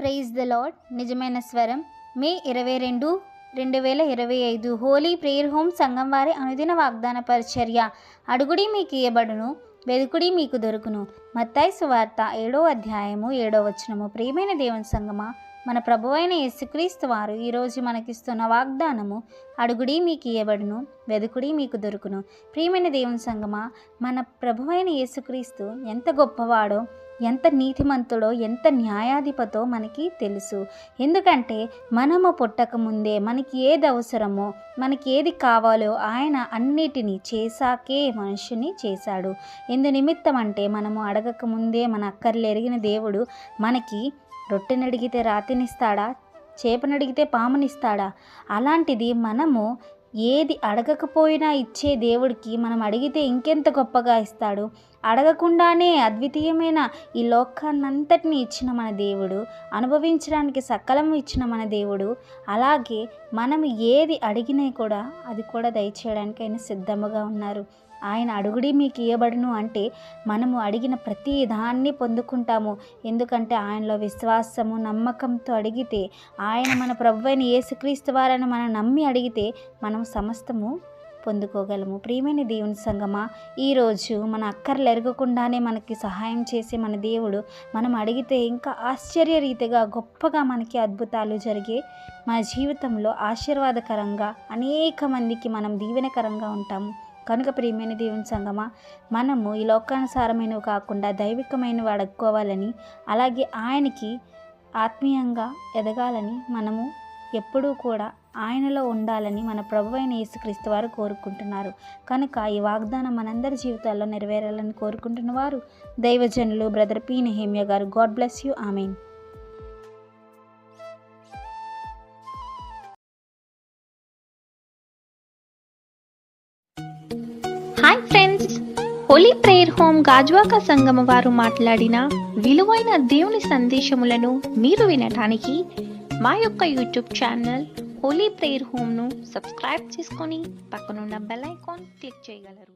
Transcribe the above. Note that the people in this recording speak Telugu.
Praise the lord. నిజమైన స్వరం మే 22, 2025 హోలీ ప్రేయర్ హోమ్ సంఘం వారి అనుదిన వాగ్దాన పరిచర్య. అడుగుడి మీకు ఇయ్యబడును, వెదుకుడి మీకు దొరుకును. మత్తయి సువార్త 7వ అధ్యాయము 7వ వచనము. ప్రియమైన దేవుని సంగమా, మన ప్రభువైన యేసుక్రీస్తు వారు ఈరోజు మనకిస్తున్న వాగ్దానము, అడుగుడి మీకు ఇయ్యబడును, వెదుకుడి మీకు దొరుకును. ప్రియమైన దేవుని సంగమా, మన ప్రభువైన యేసుక్రీస్తు ఎంత గొప్పవాడో, ఎంత నీతిమంతుడో, ఎంత న్యాయాధిపతో మనకి తెలుసు. ఎందుకంటే మనము పుట్టక ముందే మనకి ఏది అవసరమో, మనకి ఏది కావాలో ఆయన అన్నిటినీ చేశాకే మనుషుని చేశాడు. ఎందు నిమిత్తం అంటే మనము అడగక ముందే మన అక్కర్లు ఎరిగిన దేవుడు మనకి రొట్టెనడిగితే రాతినిస్తాడా, చేపనడిగితే పామునిస్తాడా? అలాంటిది మనము ఏది అడగకపోయినా ఇచ్చే దేవుడికి మనం అడిగితే ఇంకెంత గొప్పగా ఇస్తాడు. అడగకుండానే అద్వితీయమైన ఈ లోకాన్నంతటిని ఇచ్చిన మన దేవుడు, అనుభవించడానికి సకలం ఇచ్చిన మన దేవుడు, అలాగే మనం ఏది అడిగినా కూడా అది కూడా దయచేయడానికి ఆయన సిద్ధముగా ఉన్నారు. ఆయన అడుగుడి మీకు ఇయ్యబడును అంటే మనము అడిగిన ప్రతి దాన్ని పొందుకుంటాము. ఎందుకంటే ఆయనలో విశ్వాసము, నమ్మకంతో అడిగితే, ఆయన మన ప్రభువైన యేసుక్రీస్తు వారిని మనం నమ్మి అడిగితే మనం సమస్తము పొందుకోగలము. ప్రియమైన దేవుని సంగమా, ఈరోజు మన అక్కర్లు ఎరగకుండానే మనకి సహాయం చేసే మన దేవుడు, మనం అడిగితే ఇంకా ఆశ్చర్యరీతిగా గొప్పగా మనకి అద్భుతాలు జరిగే మన జీవితంలో ఆశీర్వాదకరంగా అనేక మందికి మనం దీవెనకరంగా ఉంటాము. కనుక ప్రియమైన దేవుని సంగమా, మనము ఈ లోకానుసారమైనవి కాకుండా దైవికమైనవి అడుక్కోవాలని, అలాగే ఆయనకి ఆత్మీయంగా ఎదగాలని, మనము ఎప్పుడూ కూడా ఆయనలో ఉండాలని మన ప్రభువైన యేసుక్రీస్తు వారు కోరుకుంటున్నారు. కనుక ఈ వాగ్దానం మనందరి జీవితాల్లో నెరవేరాలని కోరుకుంటున్న వారు దైవజనులు బ్రదర్ పి. నెహెమ్యా గారు. God bless you. Amen. Hi friends, holy prayer home Gajuwaka సంగమ వారు మాట్లాడిన విలువైన దేవుని సందేశములను మీరు వినటానికి మా యొక్క యూట్యూబ్ ఛానల్ హోలీ ప్రేయర్ హోమ్ను సబ్స్క్రైబ్ చేసుకొని పక్కనున్న బెల్ ఐకాన్ క్లిక్ చేయగలరు.